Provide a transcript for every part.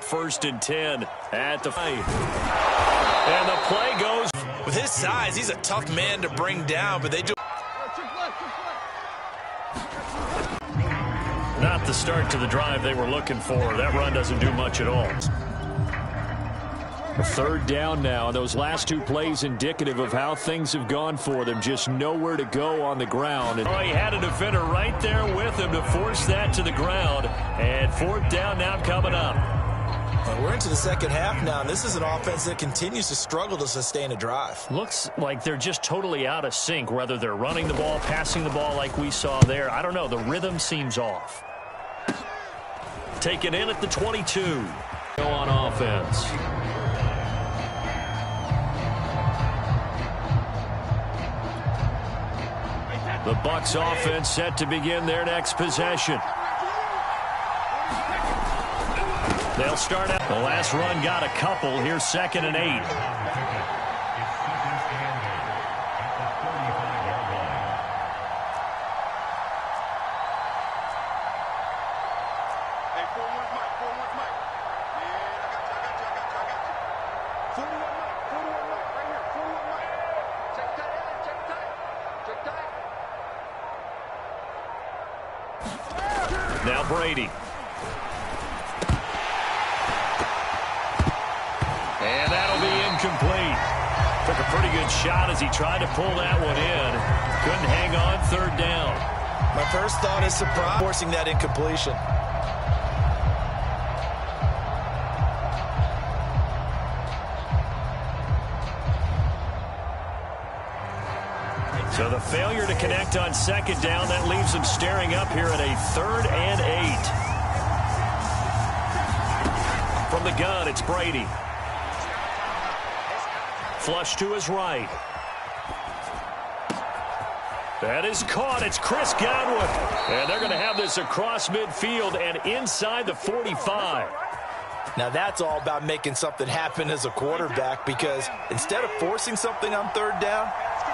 1st and 10 at the 5. And the play goes. With his size, he's a tough man to bring down, but they do. Not the start to the drive they were looking for. That run doesn't do much at all. A 3rd down now. Those last 2 plays indicative of how things have gone for them. Just nowhere to go on the ground. Oh, he had a defender right there with him to force that to the ground. And 4th down now coming up. Well, we're into the 2nd half now, and this is an offense that continues to struggle to sustain a drive. Looks like they're just totally out of sync, whether they're running the ball, passing the ball like we saw there. I don't know. The rhythm seems off. Taken in at the 22. Go on offense. The Bucs offense set to begin their next possession. They'll start out. The last run got a couple. Here's 2nd and 8. Now Brady. And that'll be incomplete. Took a pretty good shot as he tried to pull that one in. Couldn't hang on 3rd down. My first thought is surprise forcing that incompletion. So the failure to connect on 2nd down, that leaves them staring up here at a 3rd and 8. From the gun, it's Brady. Flush to his right. That is caught. It's Chris Godwin. And they're going to have this across midfield and inside the 45. Now that's all about making something happen as a quarterback, because instead of forcing something on 3rd down,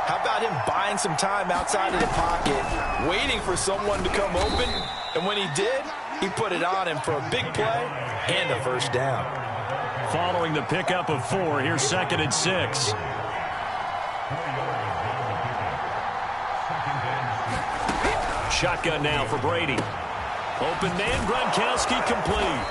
how about him buying some time outside of the pocket, waiting for someone to come open, and when he did, he put it on him for a big play and a 1st down. Following the pickup of 4, here's 2nd and 6. Shotgun now for Brady. Open man, Gronkowski complete.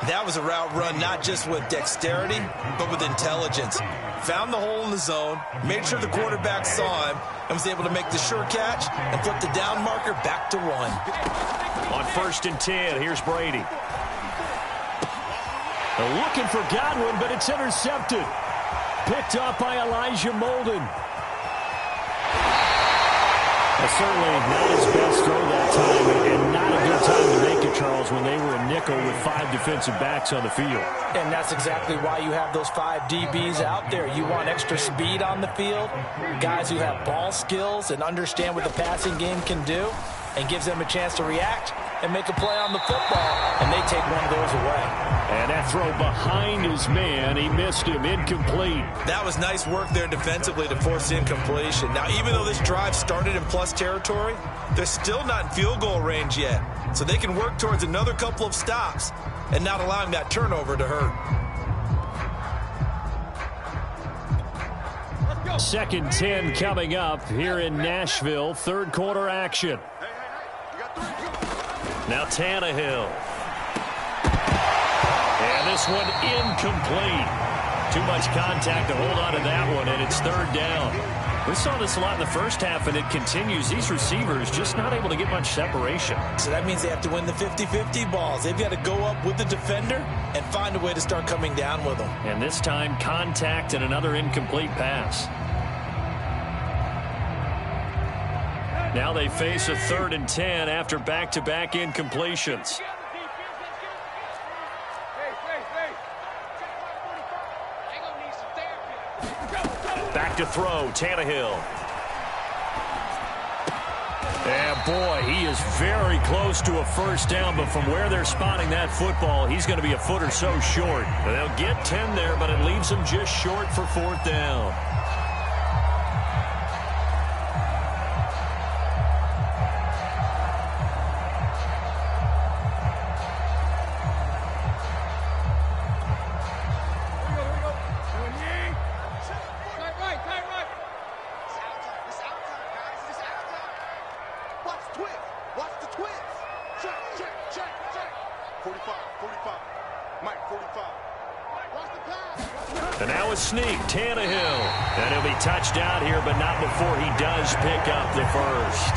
That was a route run not just with dexterity, but with intelligence. Found the hole in the zone, made sure the quarterback saw him, and was able to make the sure catch and flip the down marker back to 1. On 1st and 10, here's Brady. They're looking for Godwin, but it's intercepted. Picked up by Elijah Molden. Certainly not his best throw that time, and not a good time to make it, Charles, when they were a nickel with 5 defensive backs on the field. And that's exactly why you have those 5 DBs out there. You want extra speed on the field, guys who have ball skills and understand what the passing game can do, and gives them a chance to react and make a play on the football, and they take one of those away. And that throw behind his man, he missed him, incomplete. That was nice work there defensively to force incompletion. Now, even though this drive started in plus territory, they're still not in field goal range yet, so they can work towards another couple of stops and not allowing that turnover to hurt. 2nd 10 coming up here in Nashville. 3rd quarter action. Now Tannehill. And this one incomplete. Too much contact to hold on to that one, and it's 3rd down. We saw this a lot in the first half, and it continues. These receivers just not able to get much separation. So that means they have to win the 50-50 balls. They've got to go up with the defender and find a way to start coming down with them. And this time, contact and another incomplete pass. Now they face a 3rd and 10 after back-to-back incompletions. Back to throw, Tannehill. And boy, he is very close to a 1st down, but from where they're spotting that football, he's going to be a foot or so short. And they'll get 10 there, but it leaves them just short for 4th down. And now a sneak, Tannehill. And he'll be touched down here, but not before he does pick up the first.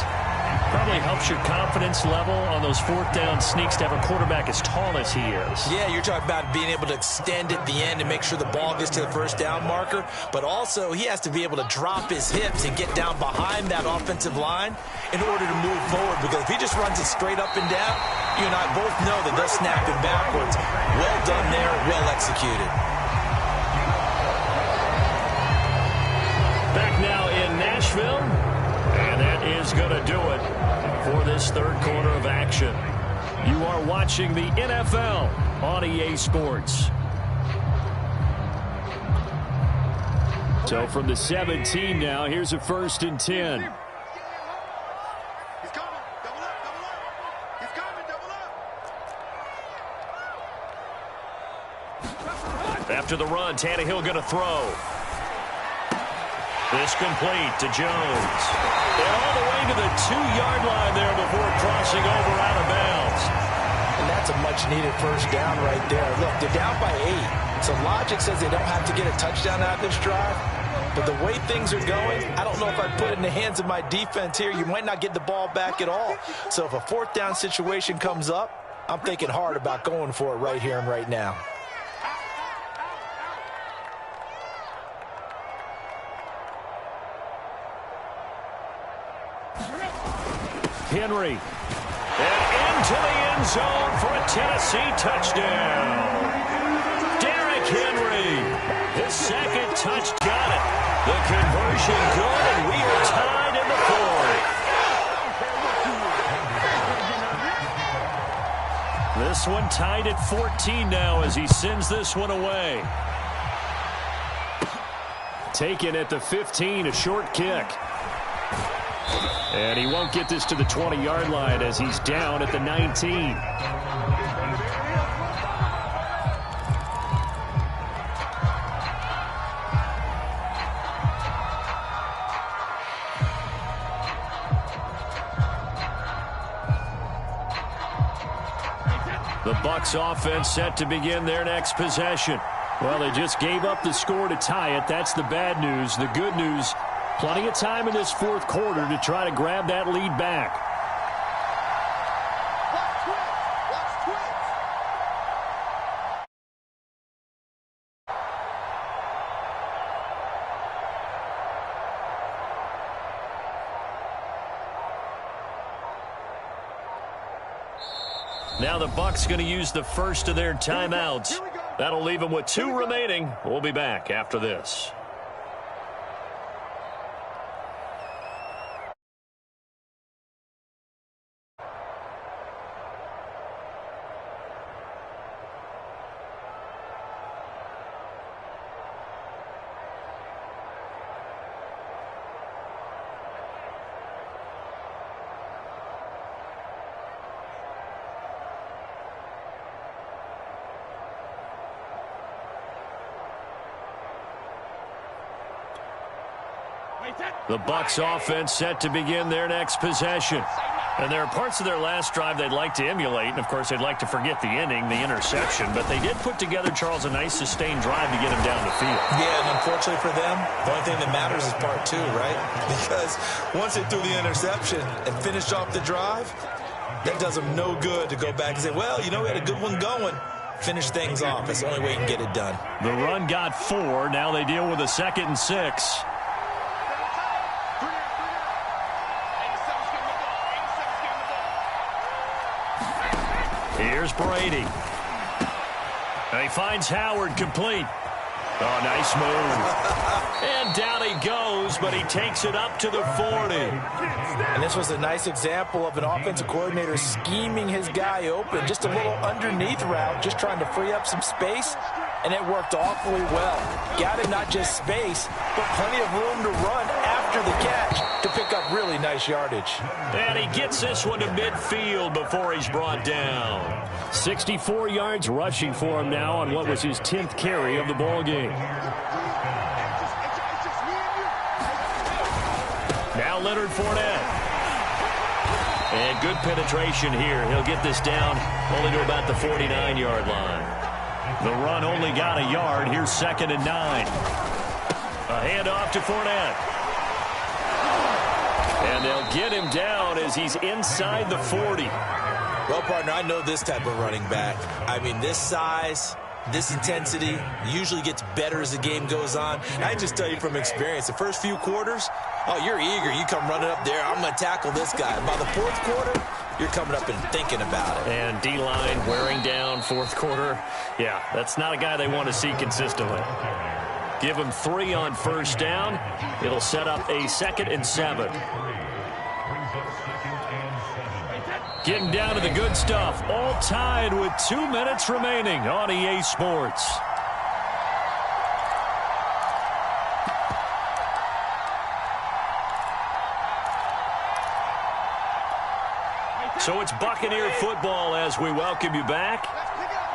Probably helps your confidence level on those fourth down sneaks to have a quarterback as tall as he is. Yeah, you're talking about being able to extend at the end and make sure the ball gets to the first down marker. But also, he has to be able to drop his hips and get down behind that offensive line in order to move forward. Because if he just runs it straight up and down, you and I both know that they'll snap him backwards. Well done there, well executed. Back now in Nashville. And that is going to do it for this third quarter of action. You are watching the NFL on EA Sports. So from the 17 now, here's a 1st and 10. After the run, Tannehill going to throw. This complete to Jones. And all the way to the 2-yard line there before crossing over out of bounds. And that's a much-needed first down right there. Look, they're down by 8. So logic says they don't have to get a touchdown out of this drive. But the way things are going, I don't know if I'd put it in the hands of my defense here. You might not get the ball back at all. So if a fourth down situation comes up, I'm thinking hard about going for it right here and right now. Henry. And into the end zone for a Tennessee touchdown. Derrick Henry. His second touch got it. The conversion good, and we are tied in the fourth. This one tied at 14 now as he sends this one away. Taken at the 15, a short kick. And he won't get this to the 20-yard line as he's down at the 19. The Bucs offense set to begin their next possession. Well, they just gave up the score to tie it. That's the bad news. The good news, plenty of time in this fourth quarter to try to grab that lead back. Now the Bucs going to use the first of their timeouts. That'll leave them with 2 remaining. We'll be back after this. The Bucs offense set to begin their next possession. And there are parts of their last drive they'd like to emulate. And, of course, they'd like to forget the inning, the interception. But they did put together, Charles, a nice sustained drive to get him down the field. Yeah, and unfortunately for them, the only thing that matters is part 2, right? Because once they threw the interception and finished off the drive, that does them no good to go back and say, well, you know, we had a good one going. Finish things off. That's the only way you can get it done. The run got 4. Now they deal with a 2nd and 6. Here's Brady. And he finds Howard complete. Oh, nice move. And down he goes, but he takes it up to the 40. And this was a nice example of an offensive coordinator scheming his guy open. Just a little underneath route, just trying to free up some space. And it worked awfully well. Got him not just space, but plenty of room to run after the catch to pick up really nice yardage. And he gets this one to midfield before he's brought down. 64 yards rushing for him now on what was his 10th carry of the ball game. Now Leonard Fournette. And good penetration here. He'll get this down only to about the 49-yard line. The run only got a yard. Here's 2nd and 9. A handoff to Fournette. And they'll get him down as he's inside the 40. Well, partner, I know this type of running back. I mean, this size, this intensity usually gets better as the game goes on. And I just tell you from experience, the first few quarters, oh, you're eager. You come running up there, I'm going to tackle this guy. By the 4th quarter, you're coming up and thinking about it. And D-line wearing down 4th quarter. Yeah, that's not a guy they want to see consistently. Give him 3 on 1st down. It'll set up a 2nd and 7. Getting down to the good stuff. All tied with 2 minutes remaining on EA Sports. So it's Buccaneer football as we welcome you back.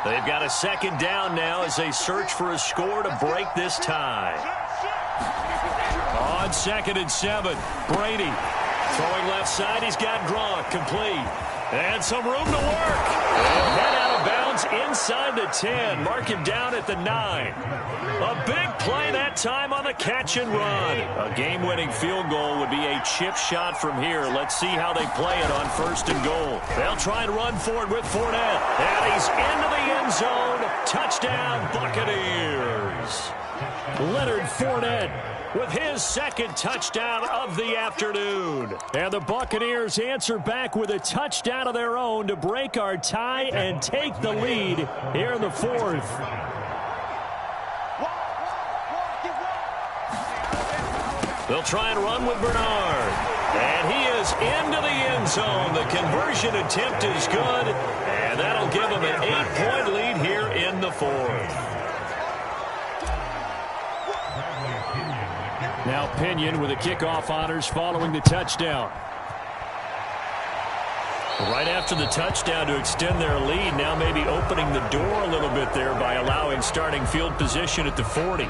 They've got a 2nd down now as they search for a score to break this tie. On 2nd and 7, Brady throwing left side. He's got Gronk complete. And some room to work. And head out of bounds inside the 10. Mark him down at the 9. A big play that time on the catch and run. A game-winning field goal would be a chip shot from here. Let's see how they play it on 1st and goal. They'll try and run for it with Fournette. And he's into the end zone. Touchdown, Buccaneers. Leonard Fournette with his 2nd touchdown of the afternoon. And the Buccaneers answer back with a touchdown of their own to break our tie and take the lead here in the 4th. They'll try and run with Bernard. And he is into the end zone. The conversion attempt is good. And that'll give them an 8-point lead here in the 4th. Now Pinion with the kickoff honors following the touchdown. Right after the touchdown to extend their lead, now maybe opening the door a little bit there by allowing starting field position at the 40.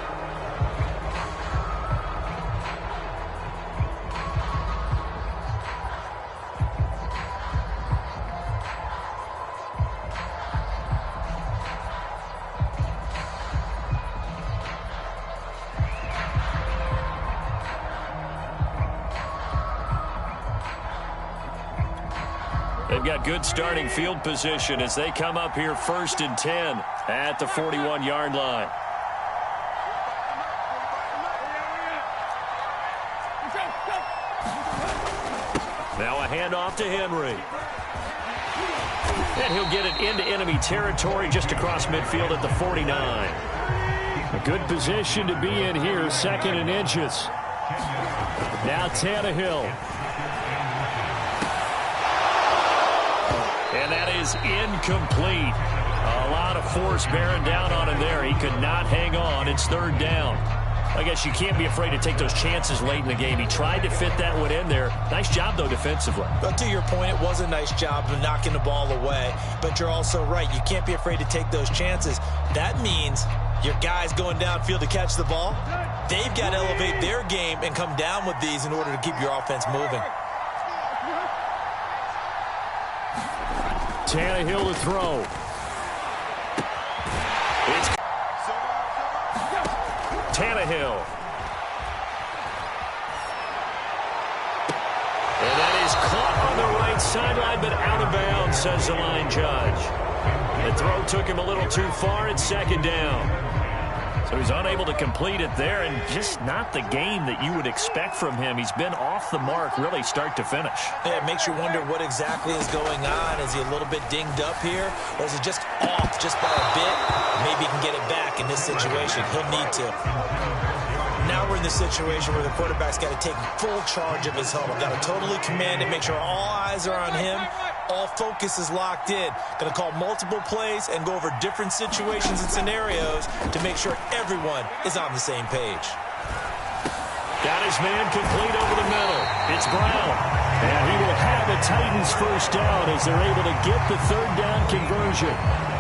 They've got good starting field position as they come up here 1st and 10 at the 41-yard line. Now a handoff to Henry. And he'll get it into enemy territory just across midfield at the 49. A good position to be in here, 2nd and inches. Now Tannehill. And that is incomplete. A lot of force bearing down on him there. He could not hang on. It's 3rd down. I guess you can't be afraid to take those chances late in the game. He tried to fit that one in there. Nice job, though, defensively. But to your point, it was a nice job of knocking the ball away. But you're also right. You can't be afraid to take those chances. That means your guys going downfield to catch the ball, they've got to elevate their game and come down with these in order to keep your offense moving. Tannehill to throw. It's Tannehill. And that is caught on the right sideline, but out of bounds, says the line judge. The throw took him a little too far. It's 2nd down. So he's unable to complete it there, and just not the game that you would expect from him. He's been off the mark really start to finish. Yeah, it makes you wonder what exactly is going on. Is he a little bit dinged up here, or is it just off just by a bit? Maybe he can get it back in this situation. He'll need to. Now we're in the situation where the quarterback's got to take full charge of his huddle. Got to totally command it, make sure all eyes are on him. All focus is locked in. Going to call multiple plays and go over different situations and scenarios to make sure everyone is on the same page. Got his man complete over the middle. It's Brown. And he will have the Titans 1st down as they're able to get the 3rd down conversion.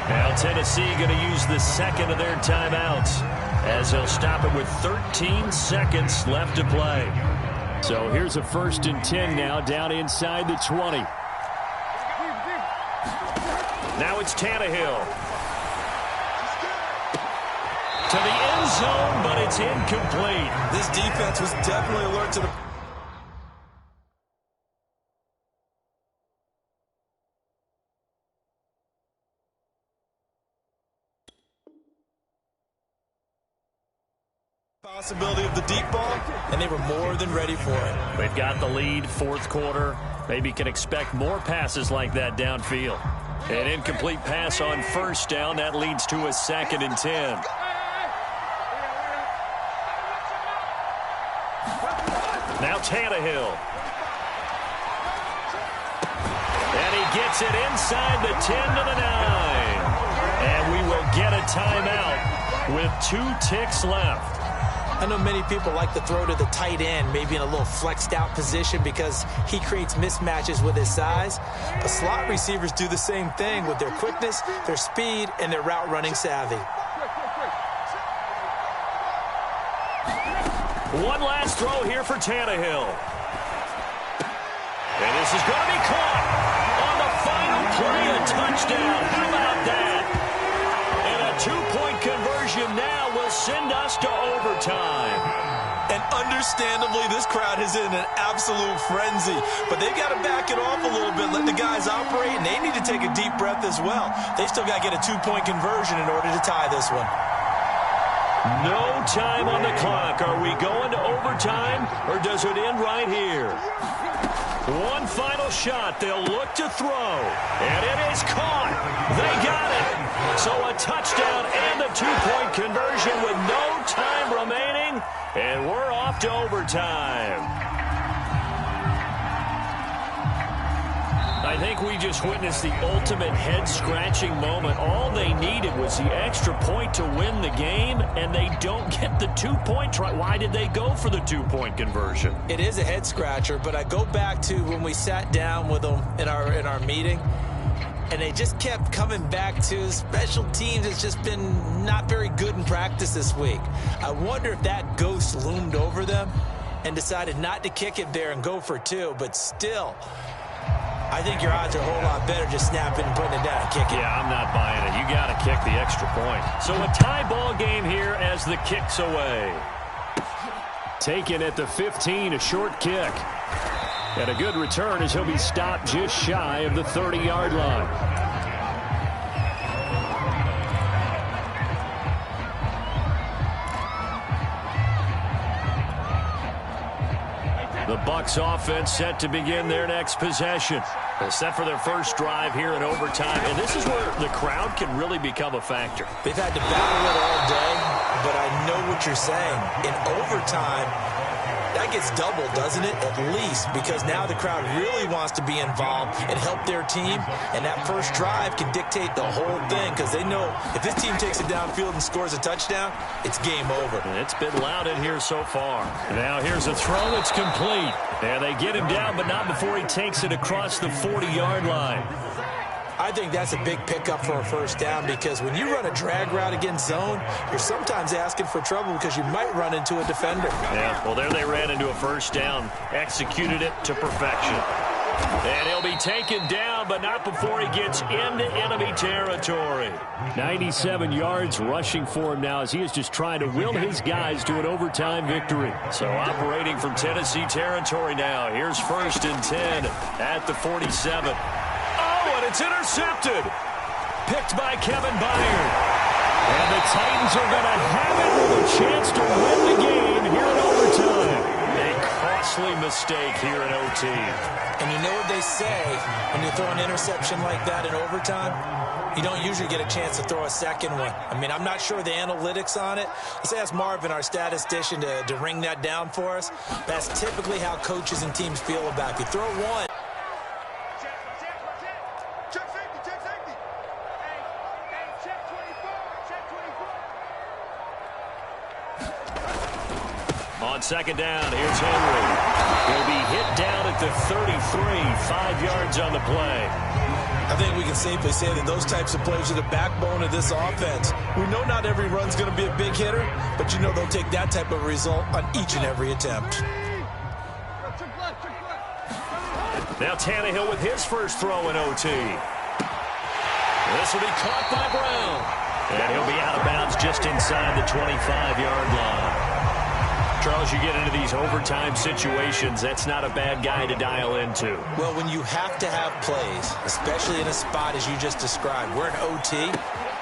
Now Tennessee going to use the 2nd of their timeouts as they'll stop it with 13 seconds left to play. So here's a 1st and 10 now down inside the 20. Now it's Tannehill. To the end zone, but it's incomplete. This defense was definitely alert to the possibility of the deep ball, and they were more than ready for it. They've got the lead, fourth quarter. Maybe can expect more passes like that downfield. An incomplete pass on first down. That leads to a 2nd and 10. Now Tannehill. And he gets it inside the 10 to the 9. And we will get a timeout with 2 ticks left. I know many people like to throw to the tight end, maybe in a little flexed out position because he creates mismatches with his size. But slot receivers do the same thing with their quickness, their speed, and their route running savvy. One last throw here for Tannehill. And this is going to be caught on the final play, a touchdown. How about that? And a 2-point conversion now will send us to overtime. And understandably, this crowd is in an absolute frenzy. But they've got to back it off a little bit, let the guys operate, and they need to take a deep breath as well. They still got to get a 2-point conversion in order to tie this one. No time on the clock. Are we going to overtime, or does it end right here? One final shot. They'll look to throw. And it is caught. They got it. So a touchdown and a 2-point conversion with no time remaining. And we're off to overtime. I think we just witnessed the ultimate head-scratching moment. All they needed was the extra point to win the game, and they don't get the 2-point try. Why did they go for the 2-point conversion? It is a head-scratcher, but I go back to when we sat down with them in our meeting, and they just kept coming back to special teams. It's just been not very good in practice this week. I wonder if that ghost loomed over them and decided not to kick it there and go for 2, but still, I think your odds are a whole lot better just snapping and putting it down and kicking. Yeah, I'm not buying it. You got to kick the extra point. So a tie ball game here as the kick's away. Taken at the 15, a short kick. And a good return as he'll be stopped just shy of the 30-yard line. The Bucs offense set to begin their next possession. They're set for their first drive here in overtime, and this is where the crowd can really become a factor. They've had to battle it all day, but I know what you're saying. In overtime, that gets doubled, doesn't it? At least, because now the crowd really wants to be involved and help their team, and that first drive can dictate the whole thing because they know if this team takes it downfield and scores a touchdown, it's game over. And it's been loud in here so far. Now here's a throw. It's complete. And they get him down, but not before he takes it across the 40-yard line. I think that's a big pickup for a first down because when you run a drag route against zone, you're sometimes asking for trouble because you might run into a defender. Yeah, well, there they ran into a first down, executed it to perfection. And he'll be taken down, but not before he gets into enemy territory. 97 yards rushing for him now as he is just trying to will his guys to an overtime victory. So operating from Tennessee territory now. Here's 1st and 10 at the 47. Oh, and it's intercepted. Picked by Kevin Byard. And the Titans are going to have it with a chance to win the game here in overtime. A costly mistake here in OT. And you know what they say when you throw an interception like that in overtime? You don't usually get a chance to throw a second one. I mean, I'm not sure the analytics on it. Let's ask Marvin, our statistician, to ring that down for us. That's typically how coaches and teams feel about it. If you throw one, on second down, here's Henry. He'll be hit down at the 33, 5 yards on the play. I think we can safely say that those types of plays are the backbone of this offense. We know not every run's going to be a big hitter, but you know they'll take that type of result on each and every attempt. Now Tannehill with his first throw in OT. This will be caught by Brown. And he'll be out of bounds just inside the 25-yard line. Charles, you get into these overtime situations, that's not a bad guy to dial into. Well, when you have to have plays, especially in a spot as you just described, we're in OT,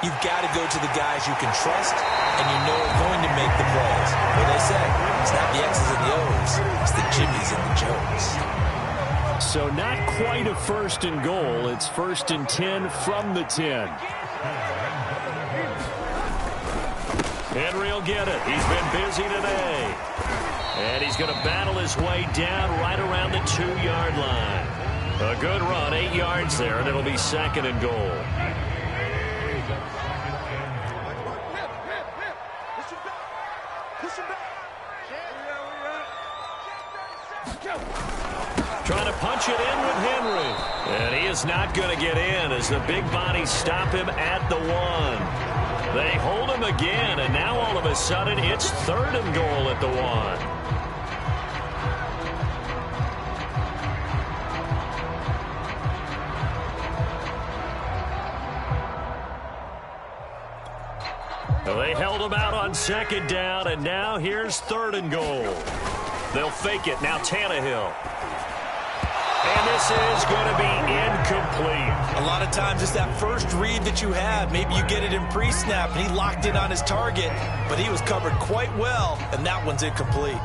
you've got to go to the guys you can trust and you know are going to make the plays. What they say, it's not the X's and the O's, it's the Jimmys and the Joes. So not quite a 1st and goal. It's 1st and 10 from the 10. Henry will get it. He's been busy today. And he's going to battle his way down right around the 2-yard line. A good run, 8 yards there, and it'll be 2nd and goal. Trying to punch it in with Henry. And he is not going to get in as the big bodies stop him at the 1. They hold him again, and now all of a sudden it's 3rd and goal at the 1. They held him out on 2nd down, and now here's 3rd and goal. They'll fake it. Now Tannehill. And this is going to be incomplete. A lot of times it's that first read that you have. Maybe you get it in pre-snap, and he locked in on his target, but he was covered quite well, and that one's incomplete.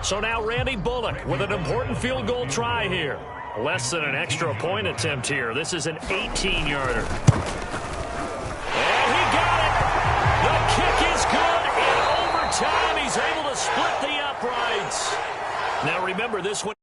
So now Randy Bullock with an important field goal try here. Less than an extra point attempt here. This is an 18-yarder. And he got it. The kick is good. In overtime, he's able to split the uprights. Now remember, this one